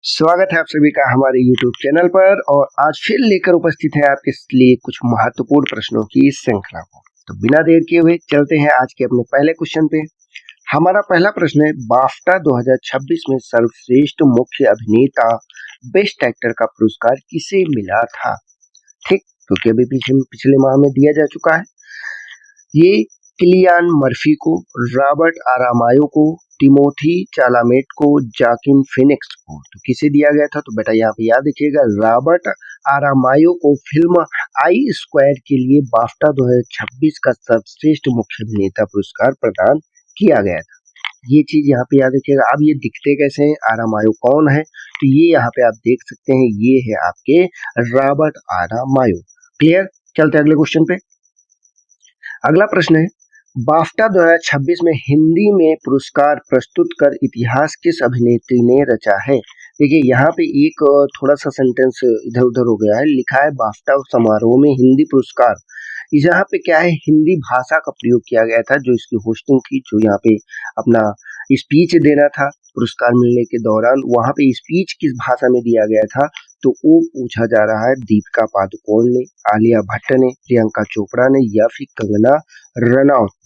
स्वागत है आप सभी का हमारे YouTube चैनल पर और आज फिर लेकर उपस्थित है आपके लिए कुछ महत्वपूर्ण प्रश्नों की इस श्रृंखला को। तो बिना देर किए हुए चलते हैं आज के अपने पहले क्वेश्चन पे। हमारा पहला प्रश्न है, बाफ्टा 2026 में सर्वश्रेष्ठ मुख्य अभिनेता बेस्ट एक्टर का पुरस्कार किसे मिला था? ठीक, क्योंकि अभी पिछले माह में दिया जा चुका है। ये किलियान मर्फी को, रॉबर्ट आरामायो को, टिमोथी चालामेट को, जाकिन फिनिक्स को। तो किसे दिया गया था? तो बेटा यहाँ पे याद रखिएगा, रॉबर्ट आरामायो को फिल्म आई स्क्वायर के लिए बाफ्टा 2026 का सर्वश्रेष्ठ मुख्य अभिनेता पुरस्कार प्रदान किया गया था। ये चीज यहाँ पे याद रखिएगा। अब ये दिखते कैसे हैं, आरामायो कौन है? तो ये यहाँ पे आप देख सकते हैं, ये है आपके रॉबर्ट आरामायो। क्लियर? चलते अगले क्वेश्चन पे। अगला प्रश्न है, बाफ्टा 2026 में हिंदी में पुरस्कार प्रस्तुत कर इतिहास किस अभिनेत्री ने रचा है? देखिए यहाँ पे एक थोड़ा सा सेंटेंस इधर उधर हो गया है, लिखा है बाफ्टा समारोह में हिंदी पुरस्कार। यहाँ पे क्या है, हिंदी भाषा का प्रयोग किया गया था। जो इसकी होस्टिंग थी, जो यहाँ पे अपना स्पीच देना था पुरस्कार मिलने के दौरान, वहां पे स्पीच किस भाषा में दिया गया था? तो वो पूछा जा रहा है दीपिका पादुकोण ने, आलिया भट्ट ने, प्रियंका चोपड़ा ने या फिर कंगना रनौत।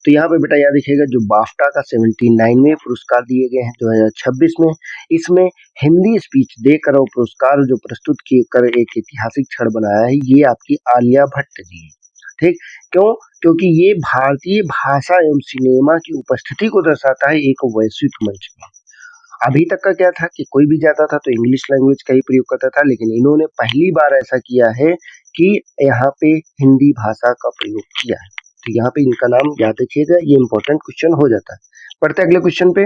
तो यहाँ पे बेटा याद रखिएगा, जो बाफ्टा का 79वें पुरस्कार दिए गए हैं 2026 में, इसमें हिंदी स्पीच देकर और पुरस्कार जो प्रस्तुत किए कर एक ऐतिहासिक क्षण बनाया है, ये आपकी आलिया भट्ट जी है। ठीक, क्यों? क्योंकि ये भारतीय भाषा एवं सिनेमा की उपस्थिति को दर्शाता है एक वैश्विक मंच में। अभी तक का क्या था कि कोई भी जाता था तो इंग्लिश लैंग्वेज का ही प्रयोग करता था, लेकिन इन्होंने पहली बार ऐसा किया है कि यहाँ पे हिंदी भाषा का प्रयोग किया है। तो यहाँ पे इनका नाम याद रखिएगा, ये इंपॉर्टेंट क्वेश्चन हो जाता है। पढ़ते अगले क्वेश्चन पे।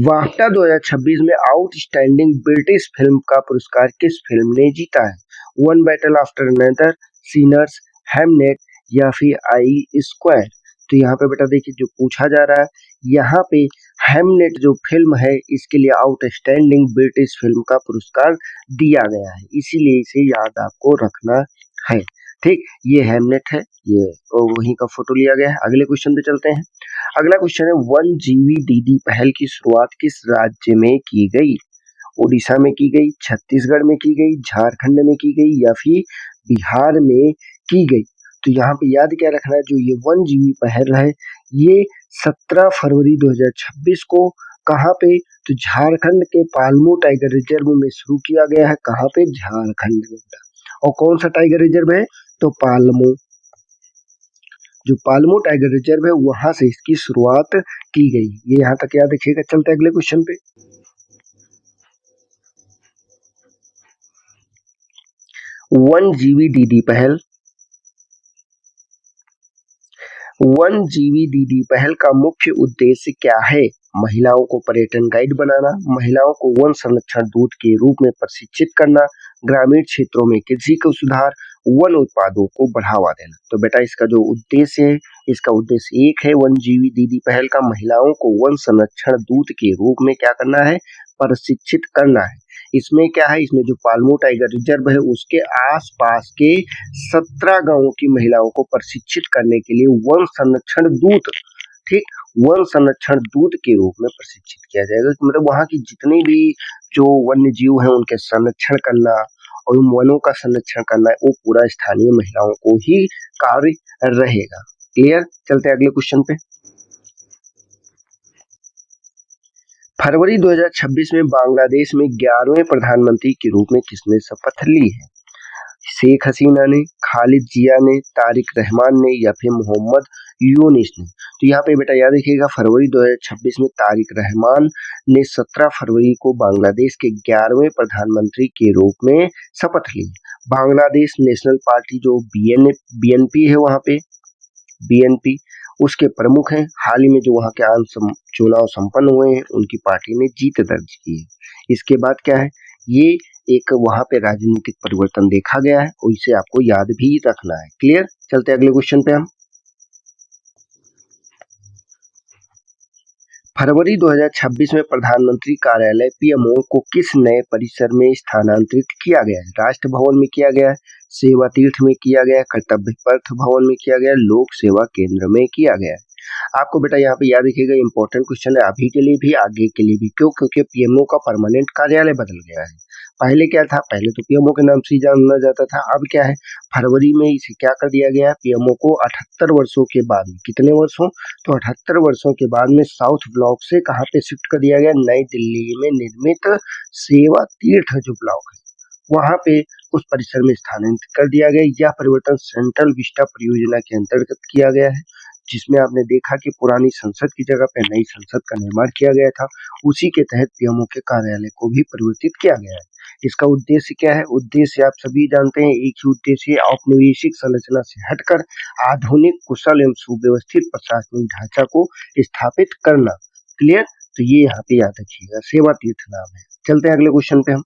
बाफ्टा 2026 में आउटस्टैंडिंग ब्रिटिश फिल्म का पुरस्कार किस फिल्म ने जीता है? One battle after another, Sinners, Hamnet या फिर आई स्क्वायर। तो यहाँ पे बेटा देखिए, जो पूछा जा रहा है यहाँ पे, हैमनेट जो फिल्म है इसके लिए आउटस्टैंडिंग ब्रिटिश फिल्म का पुरस्कार दिया गया है, इसीलिए इसे याद आपको रखना है। ठीक, ये हैमनेट है, ये वहीं का फोटो लिया गया है। अगले क्वेश्चन पे चलते हैं। अगला क्वेश्चन है, 1 GB दीदी पहल की शुरुआत किस राज्य में की गई? उड़ीसा में की गई, छत्तीसगढ़ में की गई, झारखंड में की गई या फिर बिहार में की गई? तो यहाँ पे याद क्या रखना है, जो ये 1 GB पहल है, ये 17 फरवरी 2026 को कहाँ पे? तो झारखंड के पालमू टाइगर रिजर्व में शुरू किया गया है। कहाँ पे? झारखंड में। और कौन सा टाइगर रिजर्व है? तो पालमू। जो पालमू टाइगर रिजर्व है वहां से इसकी शुरुआत की गई। ये यहाँ तक याद रखिएगा। चलते अगले क्वेश्चन पे। 1 GB दीदी पहल, 1 GB दीदी पहल का मुख्य उद्देश्य क्या है? महिलाओं को पर्यटन गाइड बनाना, महिलाओं को वन संरक्षण दूत के रूप में प्रशिक्षित करना, ग्रामीण क्षेत्रों में कृषि को सुधार, वन उत्पादों को बढ़ावा देना। तो बेटा इसका जो उद्देश्य है, इसका उद्देश्य एक है, 1 GB दीदी पहल का महिलाओं को वन संरक्षण दूत के रूप में क्या करना है? प्रशिक्षित करना है। इसमें क्या है, इसमें जो पालमू टाइगर रिजर्व है उसके आसपास के 17 गांवों की महिलाओं को प्रशिक्षित करने के लिए वन संरक्षण दूत, ठीक, वन संरक्षण दूत के रूप में प्रशिक्षित किया जाएगा। मतलब वहां की जितनी भी जो वन्य जीव हैं उनके संरक्षण करना और उन वनों का संरक्षण करना है, वो पूरा स्थानीय महिलाओं को ही कार्य रहेगा। क्लियर? चलते अगले क्वेश्चन पे। फरवरी 2026 में बांग्लादेश में 11वें प्रधानमंत्री के रूप में किसने शपथ ली है? शेख हसीना ने, खालिद जिया ने, तारिक रहमान ने या फिर मोहम्मद यूनिस ने? तो यहाँ पे बेटा याद रखिएगा, फरवरी 2026 में तारिक रहमान ने 17 फरवरी को बांग्लादेश के 11वें प्रधानमंत्री के रूप में शपथ ली। बांग्लादेश नेशनल पार्टी जो बीएनपी है, वहां पे बीएनपी उसके प्रमुख हैं। हाल ही में जो वहां के आम चुनाव संपन्न हुए हैं, उनकी पार्टी ने जीत दर्ज की है। इसके बाद क्या है, ये एक वहां पे राजनीतिक परिवर्तन देखा गया है और इसे आपको याद भी रखना है। क्लियर? चलते अगले क्वेश्चन पे हम। फरवरी 2026 में प्रधानमंत्री कार्यालय पीएमओ को किस नए परिसर में स्थानांतरित किया गया है? राष्ट्र भवन में किया गया है, सेवा तीर्थ में किया गया है, कर्तव्य पथ भवन में किया गया है, लोक सेवा केंद्र में किया गया है? आपको बेटा यहाँ पे याद रखिएगा, इंपॉर्टेंट क्वेश्चन है अभी के लिए भी आगे के लिए भी। क्यों? क्योंकि पीएमओ का परमानेंट कार्यालय बदल गया है। पहले क्या था, पहले तो पीएमओ के नाम से ही जाना जाता था। अब क्या है, फरवरी में इसे क्या कर दिया गया है, पीएमओ को 78 वर्षों के बाद, कितने वर्षों, तो 78 वर्षों के बाद में साउथ ब्लॉक से कहाँ पे शिफ्ट कर दिया गया, नई दिल्ली में निर्मित सेवा तीर्थ जो ब्लॉक है वहां पे उस परिसर में स्थानांतरित कर दिया गया। यह परिवर्तन सेंट्रल विस्टा परियोजना के अंतर्गत किया गया है, जिसमें आपने देखा कि पुरानी संसद की जगह पे नई संसद का निर्माण किया गया था। उसी के तहत पीएमओ के कार्यालय को भी परिवर्तित किया गया है। इसका उद्देश्य क्या है, उद्देश्य आप सभी जानते हैं, एक ही उद्देश्य है, औपनिवेशिक संरचना से हटकर आधुनिक, कुशल एवं सुव्यवस्थित प्रशासनिक ढांचा को स्थापित करना। क्लियर? तो ये यहाँ पे याद रखिएगा, सेवा तीर्थ नाम है। चलते हैं अगले क्वेश्चन पे हम।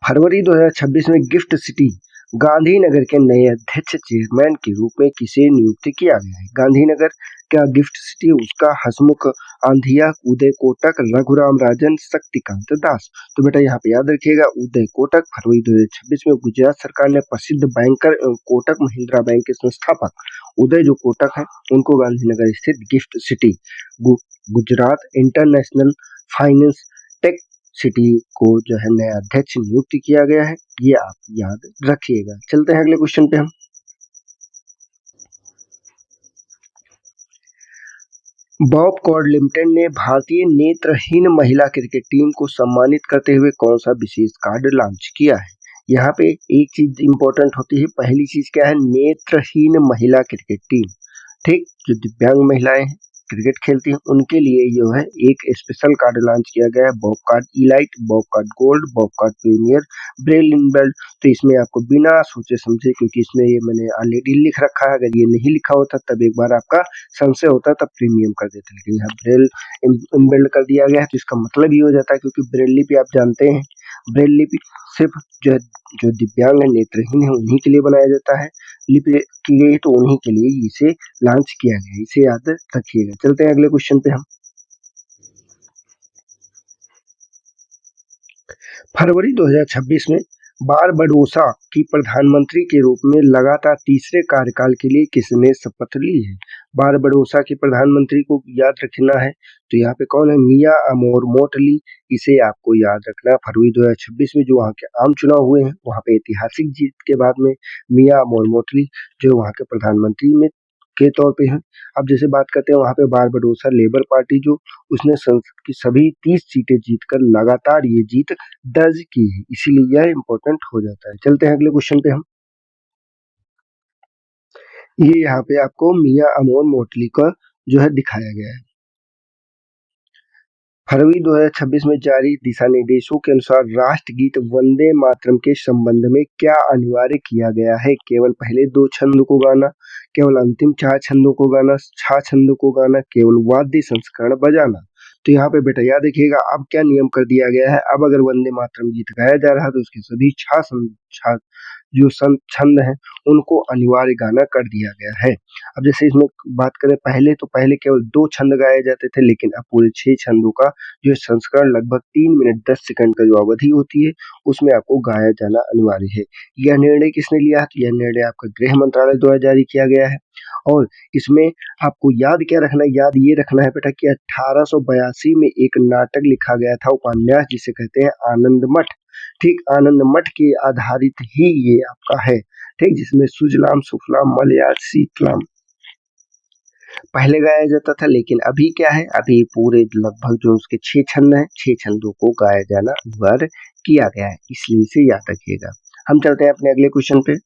फरवरी 2026 में गिफ्ट सिटी गांधीनगर के नए अध्यक्ष चेयरमैन के रूप में किसे नियुक्त किया गया है? गांधीनगर क्या गिफ्ट सिटी, उसका हसमुख आंधिया, उदय कोटक, रघुराम राजन, शक्तिकांत दास। तो बेटा यहाँ पे याद रखिएगा, उदय कोटक फरवरी 2026 में गुजरात सरकार ने प्रसिद्ध बैंकर एवं कोटक महिंद्रा बैंक के संस्थापक उदय जो कोटक है उनको गांधीनगर स्थित gift city Gujarat international finance tech city को जो है नया अध्यक्ष नियुक्त किया गया है, ये आप याद रखिएगा। चलते हैं अगले क्वेश्चन पे हम। बॉब कॉर्ड लिमिटेड ने भारतीय नेत्रहीन महिला क्रिकेट टीम को सम्मानित करते हुए कौन सा विशेष कार्ड लॉन्च किया है? यहाँ पे एक चीज इंपॉर्टेंट होती है, पहली चीज क्या है, नेत्रहीन महिला क्रिकेट टीम, ठीक, जो दिव्यांग महिलाएं हैं क्रिकेट खेलती हैं उनके लिए जो है एक स्पेशल कार्ड लॉन्च किया गया है, BOB card elite, BOB card gold, BOB card premier, braille enabled. तो इसमें आपको बिना सोचे समझे, क्योंकि इसमें ये मैंने ऑलरेडी लिख रखा है, अगर ये नहीं लिखा होता तब एक बार आपका संशय होता तब प्रीमियम कर देते, लेकिन यहाँ ब्रेल इम्बेल्ड कर दिया गया है। तो इसका मतलब ये हो जाता है, क्योंकि ब्रेल लिपि आप जानते हैं, ब्रेल लिपि सिर्फ जो दिव्यांग है, नेत्रहीन है, उन्हीं के लिए बनाया जाता है, लिपि की गई तो उन्हीं के लिए इसे लॉन्च किया गया, इसे याद रखिएगा। चलते हैं अगले क्वेश्चन पे हम। फरवरी 2026 में बारबडोसा की प्रधानमंत्री के रूप में लगातार तीसरे कार्यकाल के लिए किसने शपथ ली है? बारबडोसा के प्रधानमंत्री को याद रखना है, तो यहाँ पे कौन है, मिया अमोर मोटली, इसे आपको याद रखना। फरवरी 2026 में जो वहाँ के आम चुनाव हुए हैं वहाँ पे ऐतिहासिक जीत के बाद में मिया अमोर मोटली जो वहाँ के प्रधानमंत्री में के तौर पे हैं। अब जैसे बात करते हैं वहाँ पे बारबडोसा लेबर पार्टी जो उसने संसद की सभी 30 सीटें जीतकर लगातार ये जीत दर्ज की है, इसीलिए यह इंपॉर्टेंट हो जाता है। चलते हैं अगले क्वेश्चन पे हम। ये यहाँ पे आपको मिया अमोर मोटली का जो है दिखाया गया है। फरवरी 2026 में जारी दिशा निर्देशों के अनुसार राष्ट्रगीत वंदे मातरम के संबंध में क्या अनिवार्य किया गया है? केवल पहले 2 छंद को गाना, केवल अंतिम 4 छंदों को गाना, 6 छंदों को गाना, केवल वाद्य संस्करण बजाना। तो यहाँ पे बेटा याद रखिएगा, अब क्या नियम कर दिया गया है, अब अगर वंदे मातरम गीत गाया जा रहा है तो उसके सभी जो छंद हैं उनको अनिवार्य गाना कर दिया गया है। अब जैसे इसमें बात करें, पहले केवल 2 छंद गाए जाते थे, लेकिन अब पूरे 6 छंदों का जो संस्करण लगभग 3 मिनट 10 सेकंड का जो अवधि होती है उसमें आपको गाया जाना अनिवार्य है। यह निर्णय किसने लिया? तो यह निर्णय आपका गृह मंत्रालय द्वारा जारी किया गया है। और इसमें आपको याद क्या रखना है, याद ये रखना है बेटा कि 1882 में एक नाटक लिखा गया था, उपन्यास जिसे कहते हैं आनंद मठ, ठीक, आनंद मठ के आधारित ही ये आपका है, ठीक, जिसमें सुजलाम सुफलाम मलयाज शीतलाम पहले गाया जाता था, लेकिन अभी क्या है, अभी पूरे लगभग जो उसके 6 छंद हैं, 6 छंदों को गाया जाना अनिवार्य किया गया है, इसलिए इसे याद रखिएगा। हम चलते हैं अपने अगले क्वेश्चन पे।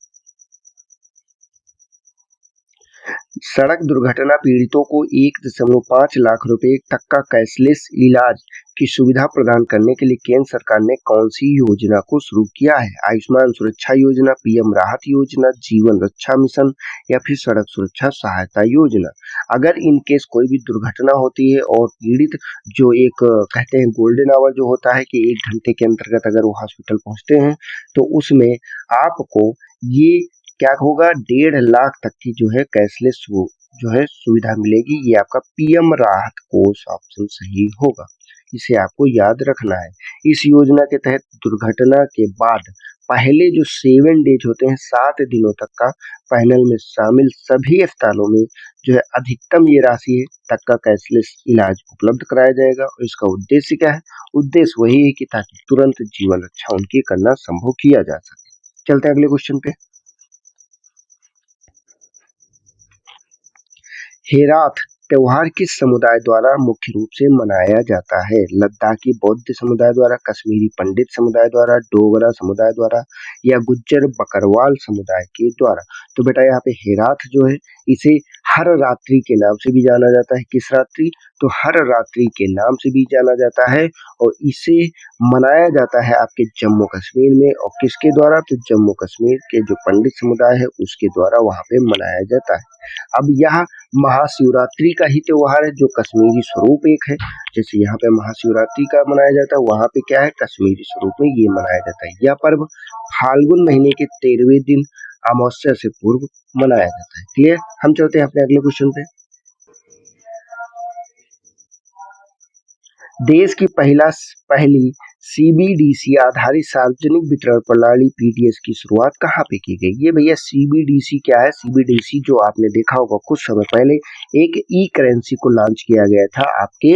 सड़क दुर्घटना पीड़ितों को 1.5 लाख रुपए तक का कैशलेस इलाज की सुविधा प्रदान करने के लिए केंद्र सरकार ने कौन सी योजना को शुरू किया है? आयुष्मान सुरक्षा योजना, पीएम राहत योजना, जीवन रक्षा मिशन या फिर सड़क सुरक्षा सहायता योजना। अगर इन केस कोई भी दुर्घटना होती है और पीड़ित जो एक कहते हैं गोल्डन आवर जो होता है कि 1 घंटे के अंतर्गत अगर वो हॉस्पिटल पहुंचते हैं तो उसमें आपको ये क्या होगा, 1.5 लाख तक की जो है कैशलेस जो है सुविधा मिलेगी। ये आपका पीएम राहत कोष ऑप्शन सही होगा, इसे आपको याद रखना है। इस योजना के तहत दुर्घटना के बाद पहले जो 7 डेज होते हैं, 7 दिनों तक का पैनल में शामिल सभी अस्पतालों में जो है अधिकतम ये राशि है तक का कैशलेस इलाज उपलब्ध कराया जाएगा। और इसका उद्देश्य क्या है? उद्देश्य वही है कि ताकि तुरंत जीवन रक्षा उनकी करना संभव किया जा सके। चलते हैं अगले क्वेश्चन पे। हेराथ त्योहार किस समुदाय द्वारा मुख्य रूप से मनाया जाता है? लद्दाखी बौद्ध समुदाय द्वारा, कश्मीरी पंडित समुदाय द्वारा, डोगरा समुदाय द्वारा या गुज्जर बकरवाल समुदाय के द्वारा? तो बेटा यहाँ पे हेराथ जो है इसे हर रात्रि के नाम से भी जाना जाता है। किस रात्रि? तो हर रात्रि के नाम से भी जाना जाता है और इसे मनाया जाता है आपके जम्मू कश्मीर में। और किसके द्वारा? तो जम्मू कश्मीर के जो पंडित समुदाय है उसके द्वारा वहाँ पे मनाया जाता है। अब यह महाशिवरात्रि का ही त्योहार है जो कश्मीरी स्वरूप एक है। जैसे यहाँ पे महाशिवरात्रि का मनाया जाता है, वहाँ पे क्या है? कश्मीरी स्वरूप में ये मनाया जाता है। यह पर्व फाल्गुन महीने के 13वें दिन अमावस्या से पूर्व मनाया जाता है। क्लियर? हम चलते हैं अपने अगले क्वेश्चन पे। देश की पहली सीबीडीसी आधारित सार्वजनिक वितरण प्रणाली पीडीएस की शुरुआत कहाँ पे की गई? ये भैया सीबीडीसी क्या है? सीबीडीसी जो आपने देखा होगा कुछ समय पहले एक ई करेंसी को लॉन्च किया गया था आपके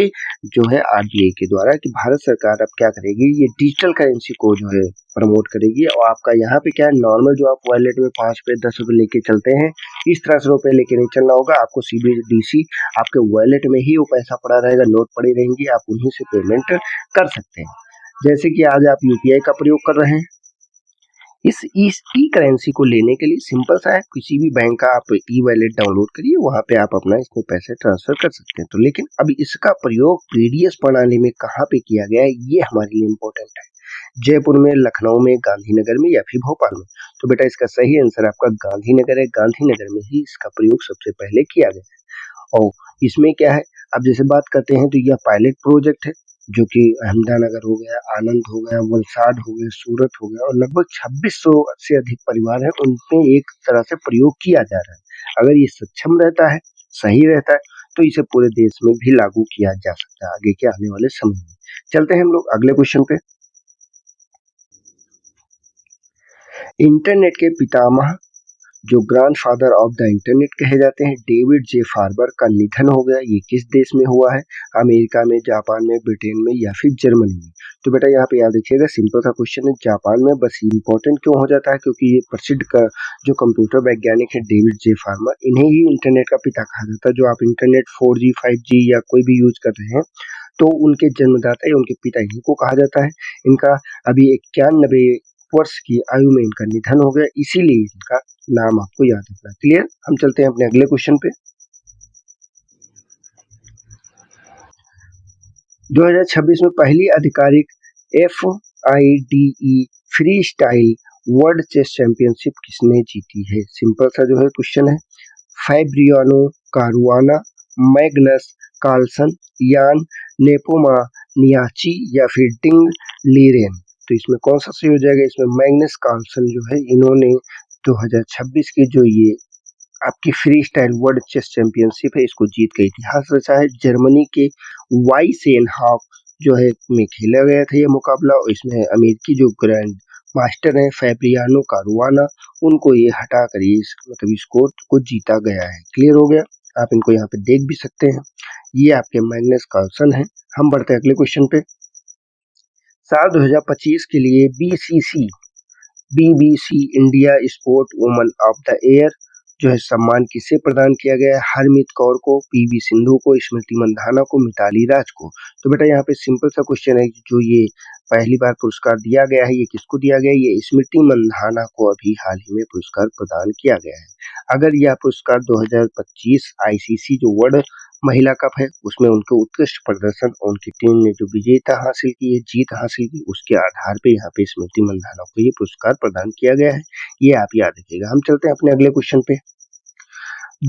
जो है आरबीआई के द्वारा कि भारत सरकार अब क्या करेगी, ये डिजिटल करेंसी को जो है प्रमोट करेगी। और आपका यहाँ पे क्या है, नॉर्मल जो आप वॉलेट में 5 रुपए 10 रुपए लेके चलते हैं इस तरह से रुपए लेके नहीं चलना होगा। आपको सीबीडीसी आपके वॉलेट में ही वो पैसा पड़ा रहेगा, नोट पड़ी रहेंगी, आप उन्हीं से पेमेंट कर सकते हैं। जैसे कि आज आप यूपीआई का प्रयोग कर रहे हैं। इस ई करेंसी को लेने के लिए सिंपल सा है, किसी भी बैंक का आप ई वॉलेट डाउनलोड करिए, वहां पे आप अपना इसमें पैसे ट्रांसफर कर सकते हैं। तो लेकिन अब इसका प्रयोग पीडीएस प्रणाली में कहाँ पे किया गया है, ये हमारे लिए इम्पोर्टेंट है। जयपुर में, लखनऊ में, गांधीनगर में या फिर भोपाल में? तो बेटा इसका सही आंसर आपका गांधीनगर है। गांधीनगर में ही इसका प्रयोग सबसे पहले किया गया है। और इसमें क्या है, अब जैसे बात करते हैं तो यह पायलट प्रोजेक्ट है जो कि अहमदानगर हो गया, आनंद हो गया, वलसाड हो गया, सूरत हो गया और लगभग 2600 से अधिक परिवार है उनमें एक तरह से प्रयोग किया जा रहा है। अगर ये सक्षम रहता है, सही रहता है, तो इसे पूरे देश में भी लागू किया जा सकता है आगे के आने वाले समय में। चलते हैं हम लोग अगले क्वेश्चन पे। इंटरनेट के पितामह जो ग्रैंडफादर ऑफ द इंटरनेट कहे जाते हैं, डेविड जे फार्बर का निधन हो गया। ये किस देश में हुआ है? अमेरिका में, जापान में, ब्रिटेन में या फिर जर्मनी में? तो बेटा यहाँ पे याद रखिएगा, सिंपल सा क्वेश्चन है, जापान में। बस इंपॉर्टेंट क्यों हो जाता है? क्योंकि ये प्रसिद्ध जो कंप्यूटर वैज्ञानिक है डेविड जे फार्मर, इन्हें ही इंटरनेट का पिता कहा जाता है। जो आप इंटरनेट 4G 5G या कोई भी यूज कर रहे हैं तो उनके जन्मदाता या उनके पिता इनको कहा जाता है। इनका अभी 91 वर्ष की आयु में इनका निधन हो गया, इसीलिए इनका नाम आपको याद रखना। क्लियर? हम चलते हैं अपने अगले क्वेश्चन पे। 2026 में पहली आधिकारिक FIDE freestyle world chess championship किसने जीती है? सिंपल सा जो है क्वेश्चन है। फैब्रियानो कारुआना, मैग्नस कार्लसन, यान नेपोमानियाची या फिर डिंग लीरेन? तो इसमें कौन सा सही हो जाएगा? इसमें मैग्नस कार्लसन जो है इन्होंने 2026 की जो ये आपकी freestyle world chess championship है इसको जीत का इतिहास रचा है। जर्मनी के वाइसेनहाफ जो है में खेला गया था ये मुकाबला और इसमें अमेरिकी जो ग्रैंड मास्टर हैं फैब्रियानो कारुआना, उनको ये हटा कर ये मतलब स्कोर को जीता गया है। क्लियर हो गया? आप इनको यहाँ पे देख भी सकते हैं, ये आपके मैग्नस कार्लसन है। हम बढ़ते हैं अगले क्वेश्चन पे। साल 2025 के लिए BBC India sport woman of the year जो है सम्मान किसे प्रदान किया गया है? हरमीत कौर को, PV सिंधु को, स्मृति मंधाना को, मिताली राज को? तो बेटा यहाँ पे सिंपल सा क्वेश्चन है, जो ये पहली बार पुरस्कार दिया गया है ये किसको दिया गया है? ये स्मृति मंधाना को अभी हाल ही में पुरस्कार प्रदान किया गया है। अगर यह पुरस्कार 2025 ICC जो वर्ल्ड महिला कप है उसमें उनके उत्कृष्ट प्रदर्शन और उनकी टीम ने जो विजेता हासिल की है, जीत हासिल की, उसके आधार पे यहाँ पे स्मृति मंधाना को ये पुरस्कार प्रदान किया गया है। ये आप याद रखिएगा। हम चलते हैं अपने अगले क्वेश्चन पे।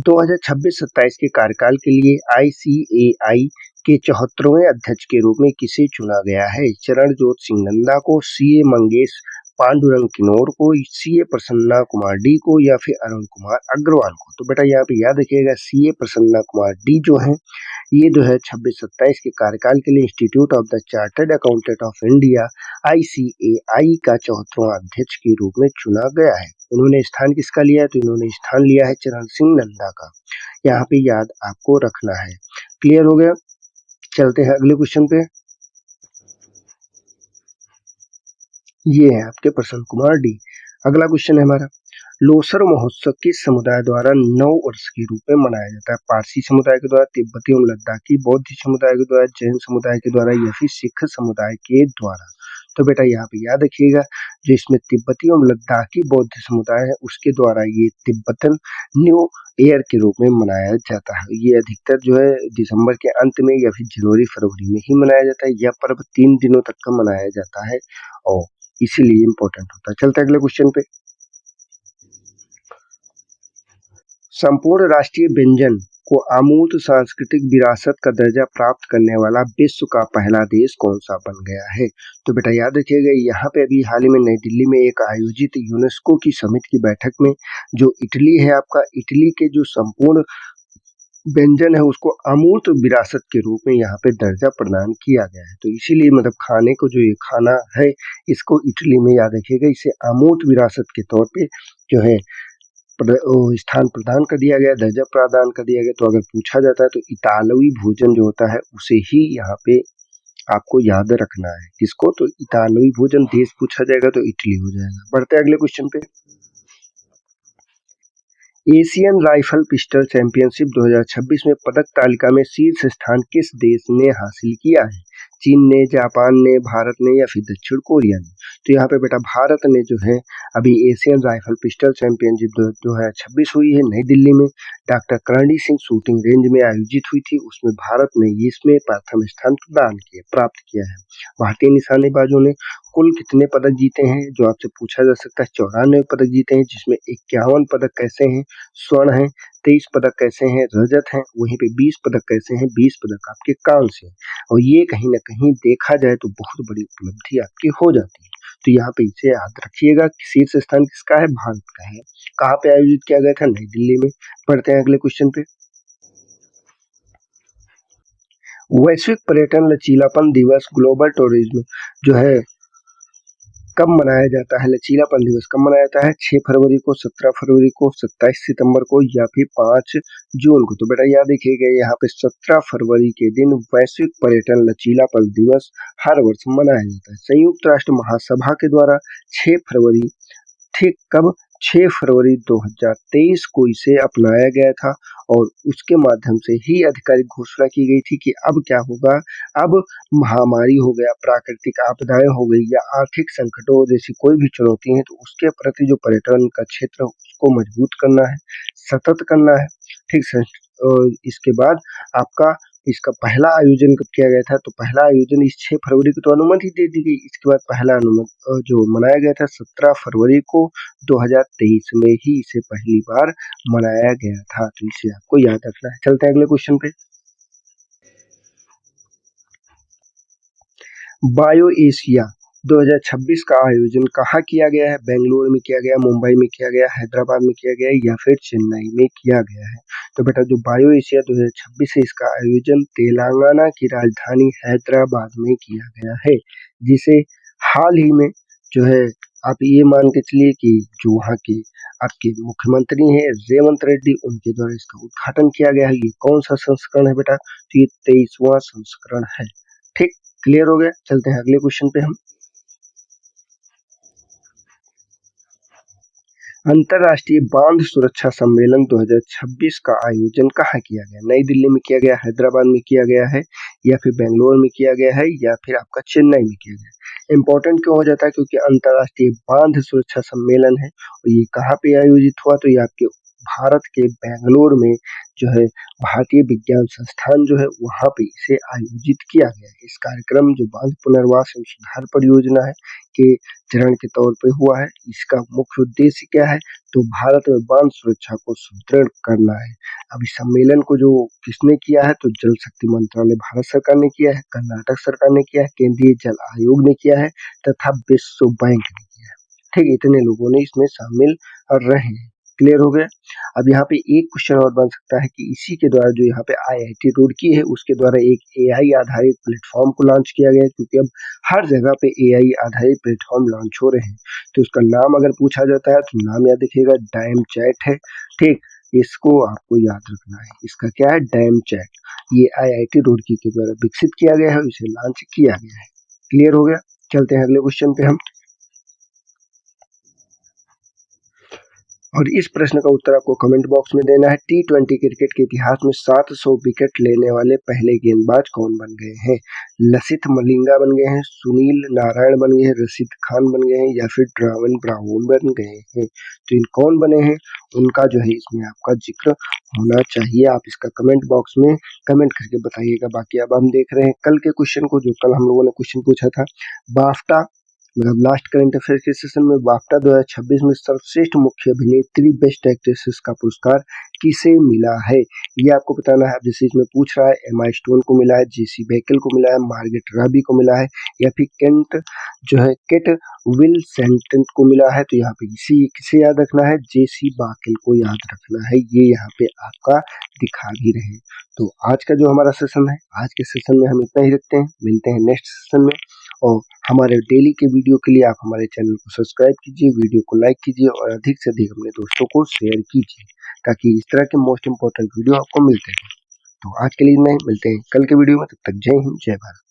2026-27 के कार्यकाल के लिए ICAI के 74वें अध्यक्ष के रूप में किसे चुना गया है? चरणजोत सिंह नंदा को, CA मंगेश पांडुरंग किन्नौर को, सीए प्रसन्ना कुमार डी को या फिर अरुण कुमार अग्रवाल को। तो बेटा यहाँ पे याद रखिएगा सीए प्रसन्ना कुमार डी जो है ये 2026-27 के कार्यकाल के लिए institute of the chartered accountant of India ICAI का 74वां अध्यक्ष के रूप में चुना गया है। इन्होंने स्थान किसका लिया है? तो इन्होंने स्थान लिया है चरण सिंह नंदा का। यहाँ पे याद आपको रखना है। क्लियर हो गया? चलते हैं अगले क्वेश्चन पे। ये है आपके प्रसन्न कुमार डी। अगला क्वेश्चन है हमारा, लोसर महोत्सव किस समुदाय द्वारा 9 वर्ष के रूप में मनाया जाता है? पारसी समुदाय के द्वारा, तिब्बती एवं लद्दाखी बौद्ध समुदाय के द्वारा, जैन समुदाय के द्वारा या फिर सिख समुदाय के द्वारा? तो बेटा यहाँ पे याद रखिएगा जो इसमें तिब्बती एवं लद्दाखी बौद्ध समुदाय है उसके द्वारा ये तिब्बतन न्यू ईयर के रूप में मनाया जाता है। ये अधिकतर जो है दिसंबर के अंत में या फिर जनवरी फरवरी में ही मनाया जाता है। यह पर्व 3 दिनों तक का मनाया जाता है और इसीलिए इम्पोर्टेंट होता है। चलते हैं अगले क्वेश्चन पे। संपूर्ण राष्ट्रीय व्यंजन को अमूर्त सांस्कृतिक विरासत का दर्जा प्राप्त करने वाला विश्व का पहला देश कौन सा बन गया है? तो बेटा याद रखिएगा यहाँ पे अभी हाल ही में नई दिल्ली में एक आयोजित यूनेस्को की समिति की बैठक में जो इटली है आपका, इटली के जो संपूर्ण व्यंजन है उसको अमूर्त विरासत के रूप में यहाँ पे दर्जा प्रदान किया गया है। तो इसीलिए मतलब खाने को जो ये खाना है इसको इटली में याद रखिएगा, इसे अमूर्त विरासत के तौर पे जो है स्थान प्रदान कर दिया गया, दर्जा प्रदान कर दिया गया। तो अगर पूछा जाता है तो इतालवी भोजन जो होता है उसे ही यहाँ पे आपको याद रखना है। किसको? तो इतालवी भोजन देश पूछा जाएगा तो इटली हो जाएगा। बढ़ते हैं अगले क्वेश्चन पे। एशियन राइफल पिस्टल चैंपियनशिप 2026 में पदक तालिका में शीर्ष स्थान किस देश ने हासिल किया है? चीन ने, जापान ने, भारत ने या फिर दक्षिण कोरिया ने? तो यहाँ पे बेटा भारत ने जो है अभी एशियन राइफल पिस्टल चैंपियनशिप 2026 हुई है नई दिल्ली में, doctor Karni Singh shooting range में आयोजित हुई थी। उसमें भारत ने इसमें प्रथम स्थान प्राप्त किया है। भारतीय निशानेबाजों ने कुल कितने पदक जीते हैं जो आपसे पूछा जा सकता है? 94 पदक जीते हैं, जिसमें 51 पदक कैसे हैं? स्वर्ण हैं, 23 पदक कैसे हैं? रजत हैं, वहीं पे 20 पदक कैसे हैं? 20 पदक आपके कांस्य हैं। और ये कहीं ना कहीं देखा जाए तो बहुत बड़ी उपलब्धि आपकी हो जाती है। तो यहाँ पे इसे याद रखिएगा कि शीर्ष स्थान किसका है? भारत का है। कहाँ पे आयोजित किया गया था? नई दिल्ली में। बढ़ते हैं अगले क्वेश्चन पे। वैश्विक पर्यटन लचीलापन दिवस ग्लोबल टूरिज्म जो है कब मनाया जाता है? लचीलापन दिवस कब मनाया जाता है? 6 फरवरी को, 17 फरवरी को, 27 सितंबर को या फिर 5 जून को? तो बेटा याद रखिएगा यहाँ पे 17 फरवरी के दिन वैश्विक पर्यटन लचीलापन दिवस हर वर्ष मनाया जाता है। संयुक्त राष्ट्र महासभा के द्वारा 6 फरवरी, ठीक कब? 6 फरवरी 2023 को इसे अपनाया गया था और उसके माध्यम से ही आधिकारिक घोषणा की गई थी कि अब क्या होगा, अब महामारी हो गया, प्राकृतिक आपदाएं हो गई या आर्थिक संकटों जैसी कोई भी चुनौती है तो उसके प्रति जो पर्यटन का क्षेत्र उसको मजबूत करना है, सतत करना है। ठीक, इसके बाद आपका इसका पहला आयोजन कब किया गया था? तो पहला आयोजन इस 6 फरवरी को तो अनुमति दे दी गई, इसके बाद पहला जो मनाया गया था 17 फरवरी को 2023 में ही इसे पहली बार मनाया गया था। तो इसे आपको याद रखना है। चलते हैं अगले क्वेश्चन पे। बायो एशिया 2026 का आयोजन कहाँ किया गया है? बेंगलुरु में किया गया, मुंबई में किया गया, हैदराबाद में किया गया या फिर चेन्नई में किया गया है? तो बेटा जो बायो एशिया 2026 है इसका आयोजन तेलंगाना की राजधानी हैदराबाद में किया गया है, जिसे हाल ही में जो है आप ये मान के चलिए कि जो वहाँ के आपके मुख्यमंत्री हैं रेवंत रेड्डी उनके द्वारा इसका उद्घाटन किया गया है। ये कौन सा संस्करण है बेटा? तो ये 23वां संस्करण है। ठीक, क्लियर हो गया। चलते हैं अगले क्वेश्चन पे हम। अंतरराष्ट्रीय बांध सुरक्षा सम्मेलन 2026 का आयोजन कहाँ किया गया? नई दिल्ली में किया गया, हैदराबाद में किया गया है या फिर बेंगलोर में किया गया है या फिर आपका चेन्नई में किया गया? इंपॉर्टेंट क्यों हो जाता है? क्योंकि अंतरराष्ट्रीय बांध सुरक्षा सम्मेलन है और ये कहाँ पे आयोजित हुआ? तो ये आपके भारत के बेंगलोर में जो है भारतीय विज्ञान संस्थान जो है वहाँ पे इसे आयोजित किया गया है। इस कार्यक्रम जो बांध पुनर्वास एवं सुधार परियोजना है के चरण के तौर पे हुआ है। इसका मुख्य उद्देश्य क्या है? तो भारत में बांध सुरक्षा को सुदृढ़ करना है। अब इस सम्मेलन को जो किसने किया है? तो जल शक्ति मंत्रालय भारत सरकार ने किया है, कर्नाटक सरकार ने किया है, केंद्रीय जल आयोग ने किया है तथा विश्व बैंक ने किया है। ठीक है, इतने लोगों ने इसमें शामिल रहे हैं। क्लियर हो गया। अब यहाँ पे एक क्वेश्चन और बन सकता है कि इसी के द्वारा जो यहाँ पे IIT रुड़की है उसके द्वारा एक AI आधारित प्लेटफॉर्म को लॉन्च किया गया है, क्योंकि अब हर जगह पे AI आधारित प्लेटफॉर्म लॉन्च हो रहे हैं। तो उसका नाम अगर पूछा जाता है तो नाम याद रखिएगा, डैम चैट है। ठीक, इसको आपको याद रखना है। इसका क्या है, डैम चैट। ये IIT रुड़की के द्वारा विकसित किया गया है, इसे लॉन्च किया गया है। क्लियर हो गया। चलते हैं अगले क्वेश्चन पे हम। और इस प्रश्न का उत्तर आपको कमेंट बॉक्स में देना है। T20 क्रिकेट के इतिहास में 700 विकेट लेने वाले पहले गेंदबाज कौन बन गए हैं? लसिथ मलिंगा बन गए हैं, सुनील नारायण बन गए हैं, रशीद खान बन गए हैं, या फिर ड्रावन ब्रावो बन गए हैं? तो इन कौन बने हैं उनका जो है इसमें आपका जिक्र होना चाहिए। आप इसका कमेंट बॉक्स में कमेंट करके बताइएगा। बाकी अब हम देख रहे हैं कल के क्वेश्चन को, जो कल हम लोगों ने क्वेश्चन पूछा था। बाफ्टा मतलब लास्ट करंट अफेयर के सेशन में बाफ्टा 2026 में सर्वश्रेष्ठ मुख्य अभिनेत्री बेस्ट एक्ट्रेसेस का पुरस्कार किसे मिला है? ये आपको बताना है। जैसे इसमें पूछ रहा है एमा स्टोन को मिला है, जेसी बेकल को मिला है, मार्गरेट रॉबी को मिला है, या फिर केट विल्संट को मिला है। तो यहाँ पे किसे याद रखना है, जेसी बाकेल को याद रखना है। ये यहाँ पे आपका दिखा भी रहे। तो आज का जो हमारा सेशन है, आज के सेशन में हम इतना ही रखते हैं। मिलते हैं नेक्स्ट सेशन में। और हमारे डेली के वीडियो के लिए आप हमारे चैनल को सब्सक्राइब कीजिए, वीडियो को लाइक कीजिए और अधिक से अधिक अपने दोस्तों को शेयर कीजिए, ताकि इस तरह के मोस्ट इंपॉर्टेंट वीडियो आपको मिलते रहें। तो आज के लिए इतना ही, मिलते हैं कल के वीडियो में। तब तक जय हिंद, जय भारत।